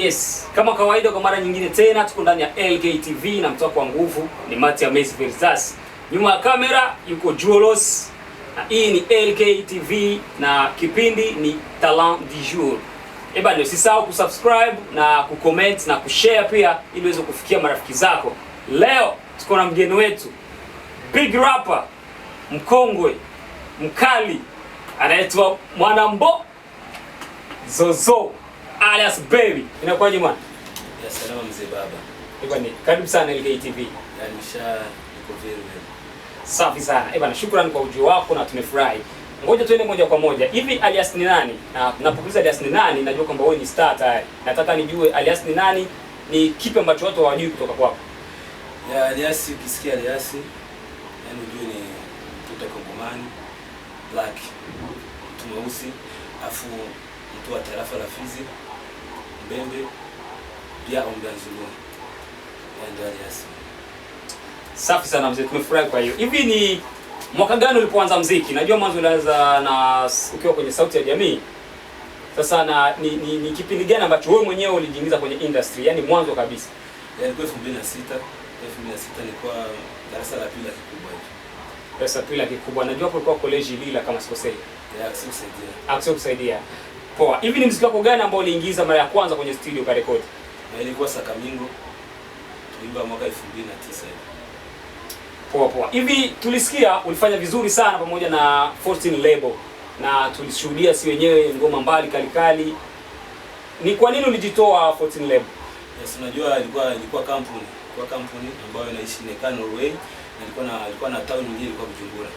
Yes, kama kawaida kwa mara nyingine tena tuko ndani ya LKTV na mtoa kwa nguvu ni Mati Amazing Versas. Nyuma ya kamera yuko Juolos. Na hii ni LKTV na kipindi ni Talent du Jour. Bana usisahau kusubscribe na kucomment na kushare pia ili uweze kufikia marafiki zako. Leo tuko na mgeni wetu big rapper, mkongwe, mkali, anaitwa Mwanambo Zozo alias Baby. Inakuwaje mwana? Ya salama mzee baba. Bwana, karibu sana LKTV. Niko very well. Safi sana. Bwana, shukrani kwa ujio wako na tumefurahi. Ngoja tuende moja kwa moja. Hivi alias ni nani? Na tunapokuuliza alias ni nani, najua kwamba wewe ni star tayari. Nataka nijue alias ni nani, ni kipi ambacho watu hawajui kutoka kwako. Ya alias, ukisikia alias, yani ujue ni mtoto Kongomani, black, mtu mweusi, afu mtu wa tarafa la Fizi, Mbembe, pia Ombanzulu. Ndio alias. Safi sana mzee, tumefurahi kwa hiyo. Hivi ni mwaka gani ulipoanza muziki? Najua mwanzo ulianza na ukiwa kwenye Sauti ya Jamii. Sasa na ni kipindi gani ambacho wewe mwenyewe ulijiingiza kwenye industry? Yaani mwanzo kabisa. Ilikuwa 2006. 2006 nilikuwa darasa la pili kikubwa hicho. Darasa la pili kikubwa. Najua hapo ulikuwa college Lila kama sikosei. Ya kusaidia. Kusaidia. Poa. Hivi ni muziki wako gani ambao uliingiza mara ya kwanza kwenye studio ka record? Ilikuwa Sakamingo. Tulimba mwaka 2009. Poa. Hivi tulisikia ulifanya vizuri sana pamoja na 14 label na tulishuhudia si wenyewe ngoma mbali kali. Ni kwa nini ulijitoa 14 label? Yes, unajua ilikuwa kampuni ambayo inaishi Norway na ilikuwa na town nyingine ilikuwa Bujumbura.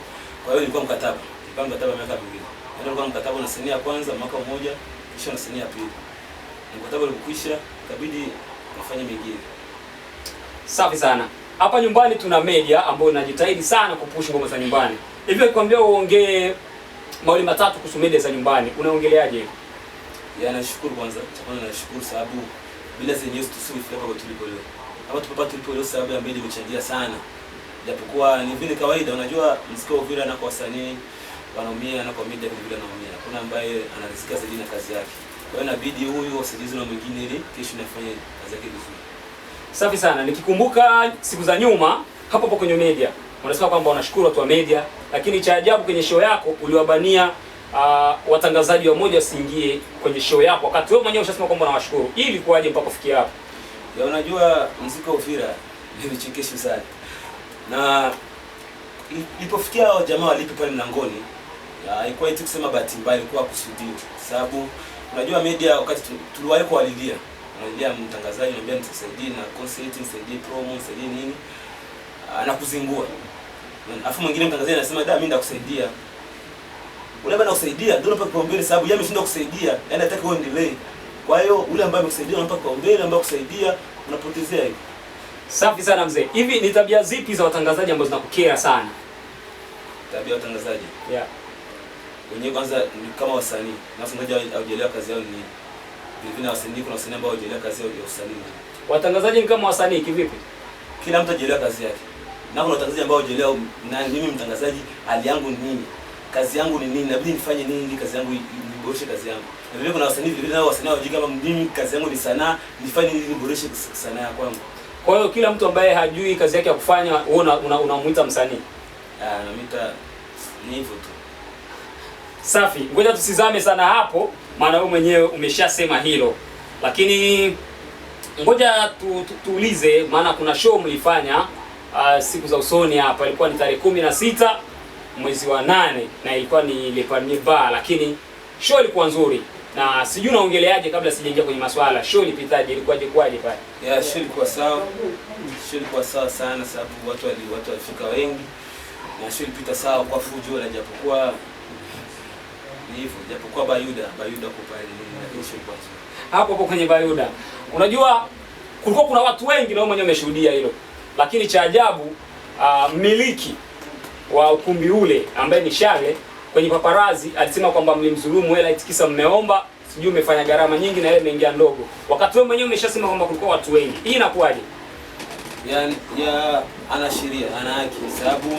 Kwa hiyo ilikuwa mkataba. Ilikuwa mkataba miaka miwili. Ilikuwa mkataba na senia ya kwanza mwaka mmoja kisha na senia ya pili. Mkataba ulipokwisha ikabidi wafanye mengine. Safi sana. Hapa nyumbani tuna media ambayo inajitahidi sana kupush ngoma za nyumbani. Hivyo nikwambia uongee mawili matatu kuhusu media za nyumbani, unaongeleaje? Ya nashukuru kwanza. Nashukuru sababu bila zenyewe tusifika hapa tulipo leo. Hapa tulipo leo sababu ya media imechangia sana. Japokuwa ni vile kawaida, unajua muziki wa Uvira na kwa wasanii wanaumia na kwa media vile wanaumia. Kuna ambaye anarizika zaidi na kazi yake. Kwa hiyo inabidi huyu wasaidizi na mwingine ili kesho nafanye kazi yake vizuri. Safi sana. Nikikumbuka siku za nyuma hapo kwenye media, unasema kwamba unashukuru watu wa media, lakini cha ajabu kwenye show yako uliwabania watangazaji wa moja wasiingie kwenye show yako wakati wewe mwenyewe ushasema kwamba unawashukuru. Hii ilikuwaje mpaka kufikia hapo? Ya unajua muziki wa Uvira ni vichekesho sana. Na ilipofikia jamaa walipo pale mlangoni, haikuwa eti kusema bahati mbaya, ilikuwa kusudio. Sababu unajua media wakati tuliwahi kuwalilia mtangazaji anambia nisaidie na concert, nisaidie promo, nisaidie nini, anakuzingua. Alafu mwingine mtangazaji anasema mimi ndakusaidia. Ule bwana kusaidia ndio unapaka kipaumbele sababu yeye ameshindwa kusaidia, yaani anataka wewe endelee. Kwa hiyo ule ambaye amekusaidia unapaka kipaumbele, ambaye kusaidia unapotezea hivi. Safi sana mzee. Hivi ni tabia zipi za watangazaji ambazo zinakukera sana? Tabia ya watangazaji? Yeah. Wenyewe kwanza ni kama wasanii. Na mmoja haujaelewa kazi yao ni vile wasanii, kuna wasanii ambao hawajaelewa kazi yao ya usanii. Watangazaji ni kama wasanii kivipi? Kila mtu hajaelewa kazi yake. Na kuna watangazaji ambao hawajaelewa na mimi mtangazaji hali yangu ni nini? Kazi yangu ni nini? Inabidi nifanye nini ili kazi yangu iboreshe kazi yangu. Na vile kuna wasanii vile nao wasanii hawajui kama mimi kazi yangu ni sanaa, nifanye nini niboreshe sanaa ya kwangu. Kwa hiyo kila mtu ambaye hajui kazi yake ya kufanya wewe unamuita msanii. Namuita ni hivyo tu. Safi. Ngoja tusizame sana hapo maana wewe mwenyewe umeshasema hilo. Lakini ngoja tuulize maana kuna show mlifanya siku za usoni hapa, ilikuwa ni tarehe 16 mwezi wa 8 na ilikuwa ni Le Panier Bar, lakini show ilikuwa nzuri. Na sijui naongeleaje kabla sijaingia kwenye maswala. Show ilipitaje? Ilikuwaje pale? Yeah, show ilikuwa sawa. Show ilikuwa sawa sana sababu watu walifika wengi. Na show ilipita sawa kwa fujo na japokuwa ni hivyo, japokuwa Bayuda kwa pale ni show ilikuwa nzuri. Hapo kwenye Bayuda. Unajua kulikuwa kuna watu wengi na wewe mwenyewe umeshuhudia hilo. Lakini cha ajabu mmiliki wa ukumbi ule ambaye ni Shale kwenye paparazi alisema kwamba mlimdhulumu hela itikisa mmeomba, sijui umefanya gharama nyingi na yeye imeingia ndogo. Wakati wewe mwenyewe umeshasema kwamba kulikuwa watu wengi. Hii inakuwaje? Ya ana sheria, ana haki sababu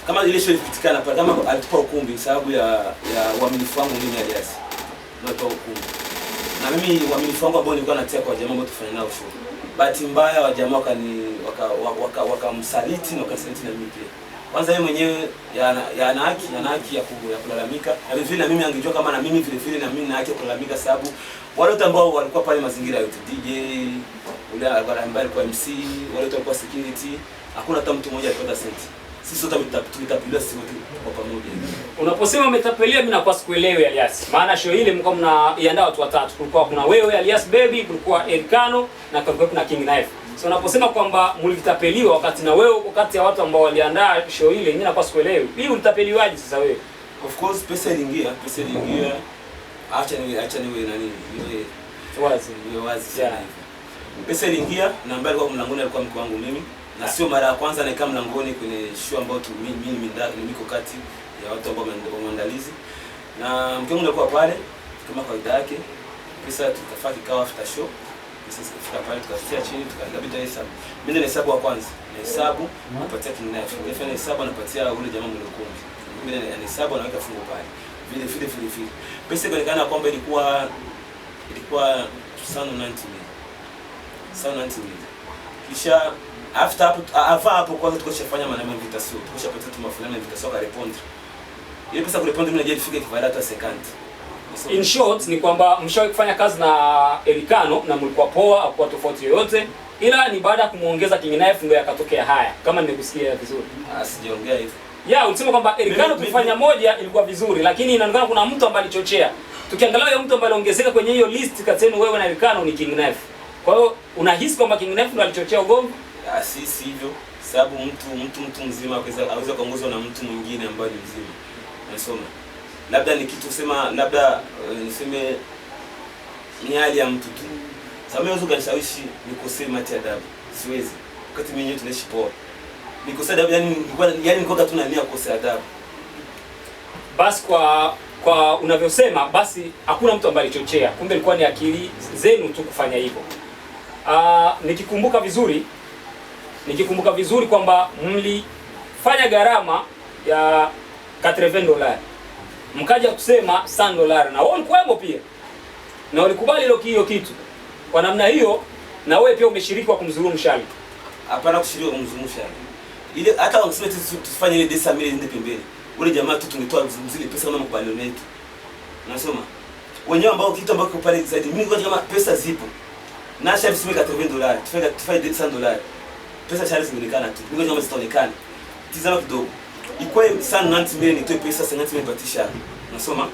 kama ile show ilipitikana pale kama alitupa ukumbi sababu ya uaminifu wangu mimi aliasi. Ndio ukumbi. Na mimi uaminifu wangu ambao nilikuwa natia kwa jamaa ambao tufanya nao show. Bahati mbaya wa jamaa wakamsaliti na wakasaliti na mimi pia. Kwanza yeye mwenyewe ana haki ya kulalamika. Na vile na mimi angejua kama na mimi vile na mimi na haki ya kulalamika, sababu wale wote ambao walikuwa pale mazingira yote, DJ, ule ambaye alikuwa MC, wale wote walikuwa security, hakuna hata mtu mmoja alipata senti. Sisi wote tumetapeliwa sisi wote kwa pamoja. Unaposema umetapeliwa, mimi nakuwa sikuelewi Alias. Maana show ile mko mnaiandaa watu watatu. Kulikuwa kuna wewe Alias Baby, kulikuwa Elkano na kulikuwa kuna King Knife. So unaposema kwamba mlitapeliwa wakati na wewe uko kati ya watu ambao waliandaa show ile, mimi nakuwa sikuelewi. Hii ulitapeliwaje sasa wewe? Of course pesa iliingia. Acha niwe nani? Niwe wazi sana hivyo. Pesa iliingia na ambaye alikuwa mlangoni alikuwa mke wangu mimi. Na sio mara ya kwanza naikaa mlangoni kwenye show ambayo mimi niko kati ya watu ambao wameandalizi. Na mke wangu alikuwa pale kama kawaida yake. Pesa tukafanya kikao after show. Pesa zikafika pale tukafikia chini tukakabidhi hesabu. Mimi na hesabu wa kwanza. Na hesabu napatia King Knife. Nifanya hesabu napatia ule jamaa mwenye ukumbi. Mimi na hesabu naweka fungu pale. Vile. Pesa ilionekana kwamba ilikuwa 90 million. Kisha after hapo kwanza tukashafanya maneno ya invitation. Tukashapata tuma fulani ya invitation kwa répondre. Ile pesa kurepondre mimi najua ifike kivalata hata 50. In short ni kwamba mshawahi kufanya kazi na Elkano na mlikuwa poa au kwa tofauti yoyote, ila ni baada ya kumuongeza King Knife ndio yakatokea haya, kama nimekusikia vizuri. Sijaongea hivyo. Ulisema kwamba Elkano kufanya moja ilikuwa vizuri, lakini inaonekana kuna mtu ambaye alichochea. Tukiangalia huyo mtu ambaye aliongezeka kwenye hiyo list kati yenu wewe na Elkano ni King Knife. Kwa hiyo unahisi kwamba King Knife ndio alichochea ugomvi? Si hivyo. Sababu mtu mzima aweza kuongozwa na mtu mwingine ambaye ni mzima. Unasoma. Labda ni kitu kusema, labda niseme ni hali ya mtu tu. Sababu mimi naweza kunishawishi nikosee mati adabu. Siwezi. Wakati mimi mwenyewe tunaishi poa. Nikosea adabu yani nikoka tu na nia kukosea adabu. Basi kwa unavyosema basi hakuna mtu ambaye alichochea. Kumbe ilikuwa ni akili zenu tu kufanya hivyo. Nikikumbuka vizuri kwamba mlifanya gharama ya $80. Mkaja kusema $100 na wao walikuwemo pia. Na walikubali hiyo kitu. Kwa namna hiyo na wewe pia umeshiriki kwa kumdhulumu Shali. Hapana kushiriki kwa kumdhulumu Shali. Ile hata wangesema tufanye ile desa mili ndio pembeni. Ule jamaa tu tungetoa zile pesa kama makubaliano yetu. Unasoma? Wenyewe ambao kitu ambao kiko pale zaidi. Mimi kwa kama pesa zipo. Na Shali simeka $80. Tufanye $100. Pesa Shali zimeonekana tu. Mimi kama zitaonekana. Tizama kidogo. Ikuwe sana 90 million nitoe pesa 50 million patisha. Unasoma?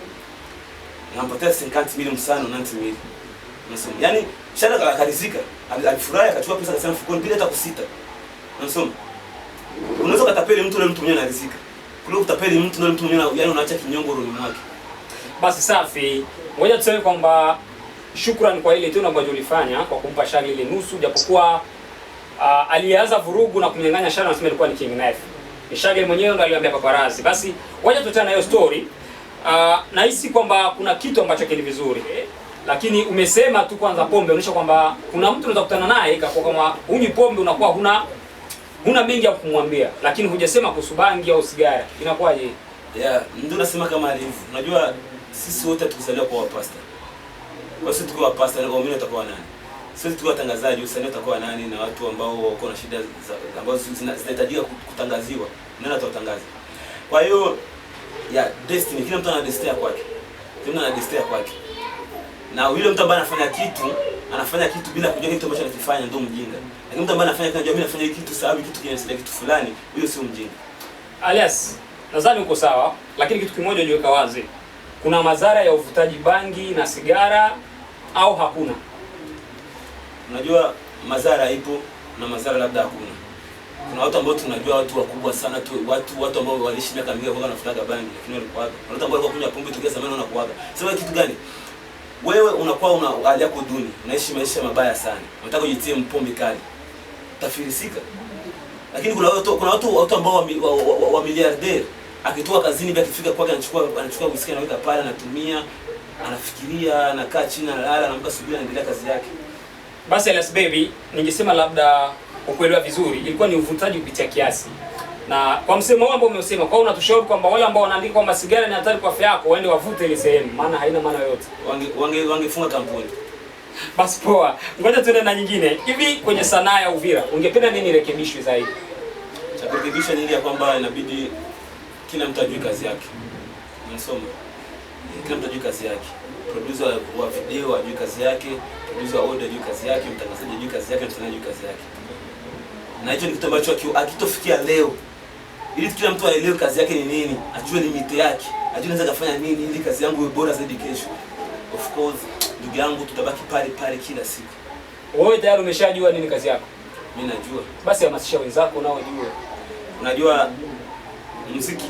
Nampatia 50 million sana 90 million. Unasoma? Yaani Shali akarizika, alifurahi akachukua pesa akasema mfukoni bila hata kusita. Unasoma? Unaweza kutapeli mtu na mtu mwenyewe anarizika. Kuliko kutapeli mtu na mtu mwenyewe yaani unaacha kinyongo roho mwake. Basi safi. Ngoja tuseme kwamba shukrani kwa ile tendo ambayo ulifanya kwa kumpa Shali ile nusu, japokuwa alianza vurugu na kumnyang'anya Shali, anasema ilikuwa ni King Knife. Shali mwenyewe ndo aliambia paparazzi. Basi wacha tutana hiyo story. Nahisi kwamba kuna kitu ambacho kile vizuri. Lakini umesema tu kwanza pombe, unaonyesha kwamba kuna mtu unaweza kukutana naye ikakuwa kama hunywi pombe unakuwa huna mengi ya kumwambia, lakini hujasema kuhusu bangi au sigara. Inakuwaje? Ndio nasema kama alivyo. Unajua sisi wote tukizaliwa kwa wapasta. Kwa sisi tukiwa wapasta na waumini watakuwa nani? Sisi tukiwa watangazaji usanii watakuwa nani na watu ambao wako na shida ambazo zinahitajika kutangaziwa. Nani atawatangaza? Kwa hiyo destiny, kila mtu ana destiny yake. Kila mtu ana destiny yake. Na yule mtu ambaye anafanya kitu bila kujua kitu ambacho anakifanya ndio mjinga. Lakini mtu ambaye anafanya kitu anajua mimi nafanya kitu sababu kitu kinasaidia kitu fulani, huyo sio mjinga. Alias, nadhani uko sawa, lakini kitu kimoja ujiweka wazi. Kuna madhara ya uvutaji bangi na sigara au hakuna? Unajua madhara ipo na madhara labda hakuna. Kuna watu ambao tunajua watu wakubwa sana tu, watu ambao waliishi miaka mingi kwa wanafutaga bangi lakini walikuwa. Kuna watu ambao walikuwa kunywa pombe tokea zamani wanakuaga. Sema kitu gani? Wewe unakuwa una hali yako duni, unaishi maisha mabaya sana. Unataka ujitie mpombe kali. Utafilisika. Lakini kuna watu ambao wa miliardaire, akitoka kazini bila kufika kwake anachukua whisky anaweka pale anatumia, anafikiria, anakaa chini analala, anaamka asubuhi anaendelea kazi yake. Basi Alias Baby, ningesema labda ukuelewa vizuri, ilikuwa ni uvutaji kupitia kiasi. Na kwa msemo wao ambao umesema, kwa unatushauri kwamba wale ambao wanaandika kwamba sigara ni hatari kwa afya yako waende wavute ile sehemu, maana haina maana yoyote. Wangefunga kampuni. Basi poa. Ngoja tuende na nyingine. Hivi kwenye sanaa ya Uvira, ungependa nini rekebishwe zaidi? Cha kurekebisha ni ile ya kwamba inabidi kila mtu ajue kazi yake. Unasoma? Kila mtu ajue kazi yake. Producer wa video ajue kazi yake, producer wa audio ajue kazi yake, mtangazaji ajue kazi yake, msanii ajue kazi yake. Na hicho ni kitu ambacho akitofikia leo, ili kila mtu aelewe kazi yake ni nini, ajue limit yake, ajue anaweza kufanya nini ili kazi yangu iwe bora zaidi kesho. Of course, ndugu yangu tutabaki pale kila siku. Wewe tayari umeshajua nini kazi yako? Mimi najua. Basi hamasisha wenzako nao wajue. Unajua muziki.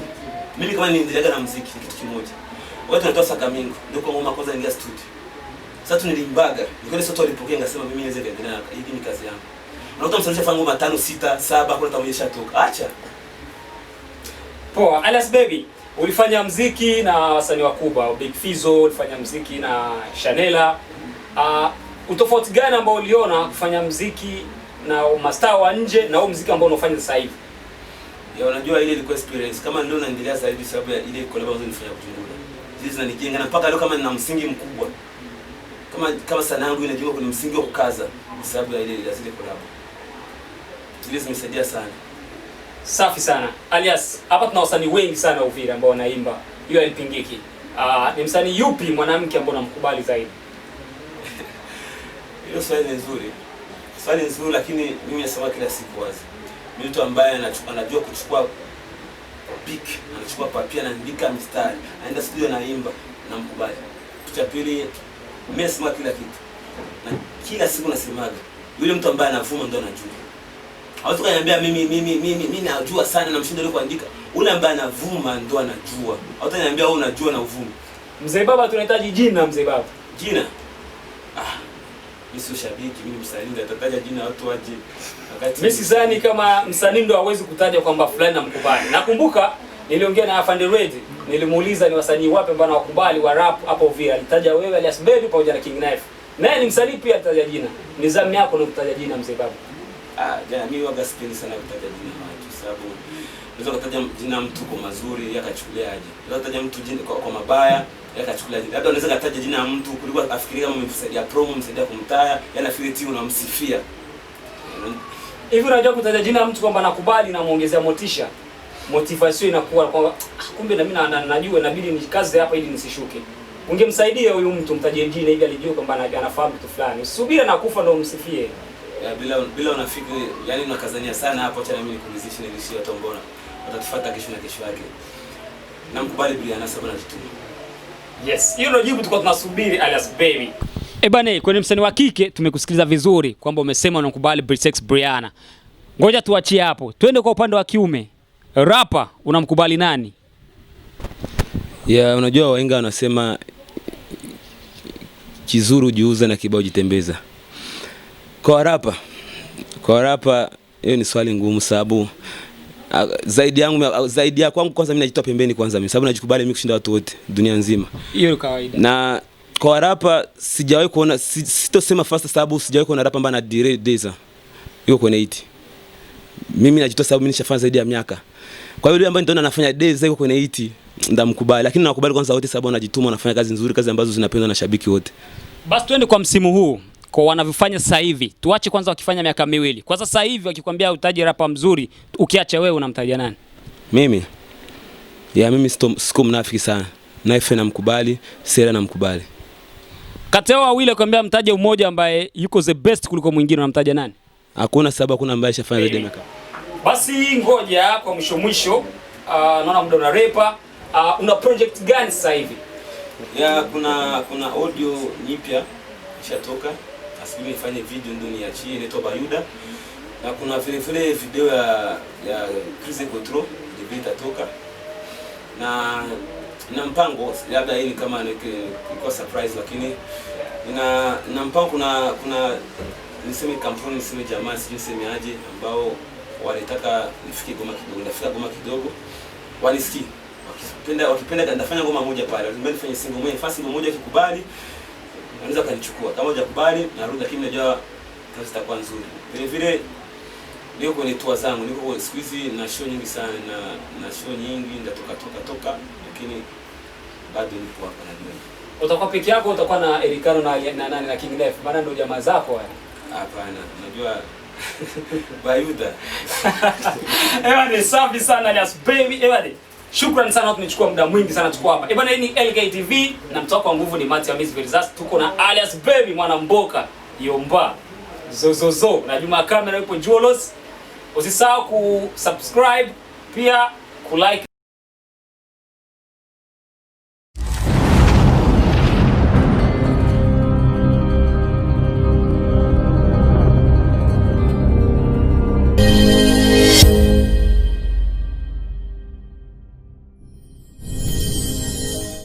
Mimi kama niendelea na muziki ni kitu kimoja. Watu wanatoa Sakamingo, ndio kwa mama kwanza ingia studio. Sasa tunilimbaga, nikaona sote walipokea ngasema mimi niweze kuendelea, hii ni kazi yangu. Unakuta msalisha fango 5, 6, 7 kwa tamuonyesha toka. Acha. Poa, Alias Baby, ulifanya muziki na wasanii wakubwa, Big Fizzo, ulifanya muziki na Shanela. Utofauti gani ambao uliona kufanya muziki na mastaa wa nje na huo muziki ambao unafanya sasa hivi? Ya unajua ile ilikuwa experience. Kama leo naendelea zaidi sababu ya ile collab ambazo nilifanya kutungula. Hizi zinanijenga na mpaka leo kama nina msingi mkubwa. Kama sanaa yangu inajenga kwenye msingi wa kukaza kwa sababu ya ile zile collab. Zile zimesaidia sana. Safi sana. Alias, hapa tuna wasanii wengi sana Uvira ambao wanaimba. Hiyo haipingiki. Ni msanii yupi mwanamke ambaye unamkubali zaidi? Hiyo swali ni nzuri. Swali nzuri lakini mimi nasema kila siku wazi. Ni mtu ambaye anajua kuchukua pick, anachukua papia, anaandika mistari, anaenda studio anaimba, namkubali. Kitu cha pili, mimi nasema kila kitu. Na kila siku nasemaga, yule mtu ambaye anavuma ndo anajua. Hawezi kuniambia mimi najua sana na mshindo ile kuandika. Ule ambaye anavuma ndo anajua. Hawezi kuniambia wewe unajua na uvumi. Mzee Baba, tunahitaji jina mzee Baba. Jina? Mimi sio shabiki, mimi msanii ndio atataja jina watu waje. Wakati mimi sidhani kama msanii ndo hawezi kutaja kwamba fulani namkubali. Nakumbuka niliongea na Afande Red, nilimuuliza ni wasanii wapi ambao nawakubali wa rap hapo Uvira. Alitaja wewe, Alias Baby pamoja na King Knife. Naye ni msanii pia, alitaja jina. Ni zamu yako na kutaja jina mzee Baba. Jana mimi waga sipendi sana kutaja jina watu sababu unaweza kutaja jina mtu kwa mazuri yakachukuliaje. Unaweza kutaja mtu jina kwa mabaya yakachukuliaje. Labda unaweza kutaja jina la mtu kuliko afikiria kama umemsaidia promo, umemsaidia kumtaya, yana feel unamsifia. Hivi unajua kutaja jina la mtu kwamba nakubali na muongezea motisha. Motivation inakuwa kwamba kumbe na mimi najua inabidi nikaze hapa ili nisishuke. Ungemsaidia huyu mtu mtaje jina ili alijue kwamba anafahamu kitu fulani. Usubiri na kufa ndio umsifie. Bila unafikiri yani unakazania sana hapo, acha na mimi nikulizishe nilishia watu ambao watatufuata kesho na kesho yake. Namkubali Brianna sababu anajituma. Yes, hiyo ndio jibu tulikuwa tunasubiri Alias Baby. Bana, kwenye msanii wa kike tumekusikiliza vizuri kwamba umesema unakubali Britex Brianna. Ngoja tuachie hapo. Twende kwa upande wa kiume. Rapper unamkubali nani? Unajua wahenga wanasema kizuru jiuza na kibao jitembeza. Kwa rapa hiyo ni swali ngumu sababu zaidi ya kwangu kwanza mimi najitoa pembeni kwanza mimi sababu najikubali mimi kushinda watu wote dunia nzima. Hiyo ni kawaida. Na kwa rapa sijawahi kuona, sitosema fast sababu sijawahi kuona rapa ambaye ana Deza yuko kwenye 8. Mimi najitoa sababu mimi nishafanya zaidi ya miaka. Kwa hiyo yule ambaye ndio anafanya Deza yuko kwenye 8 ndamkubali, lakini nakubali kwanza wote sababu anajituma, anafanya kazi nzuri, kazi ambazo zinapendwa na shabiki wote. Basi twende kwa msimu huu kwa wanavyofanya sasa hivi. Tuache kwanza wakifanya miaka miwili. Kwa sasa hivi wakikwambia utaje rapa mzuri, ukiacha wewe unamtaja nani? Mimi siko mnafiki sana. Knife namkubali, Sera namkubali. Kati yao wawili wakwambia mtaje umoja ambaye yuko the best kuliko mwingine, unamtaja nani? Hakuna sababu, hakuna ambaye ashafanya zaidi miaka. Basi ngoja kwa mwisho naona muda una repa. Una project gani sasa hivi? Kuna audio nyipya ishatoka. Asili nifanye video ndio niachie, inaitwa Bayuda. Na kuna vile video ya Chris Gotro ndio itatoka. Na mpango labda hii kama ilikuwa surprise, lakini na mpango kuna niseme kampuni, niseme jamaa, niseme aje ambao walitaka nifike Goma kidogo, nafika Goma kidogo wanisikie. Wakipenda nitafanya ngoma moja pale. Lazima nifanye single moja, fast single moja kikubali anaweza kanichukua. Kama hujakubali narudi, lakini najua kazi itakuwa nzuri. Vile niko kwenye tour zangu, niko siku hizi na show nyingi sana na show nyingi ndatoka, lakini bado nipo hapa najua. Utakuwa peke yako, utakuwa na Ericano na nani na King Lef. Maana ndio jamaa zako wale. Hapana, unajua Bayuda. Ni safi sana Alias Baby. Shukrani sana, tumechukua muda mwingi sana tuko hapa. Hii ni LKTV na mtoka wa nguvu ni Mati Amaze Verzaz. Tuko na Alias Baby mwana mboka Yomba. Zozozo na nyuma kamera yupo Juolos. Usisahau kusubscribe pia kulike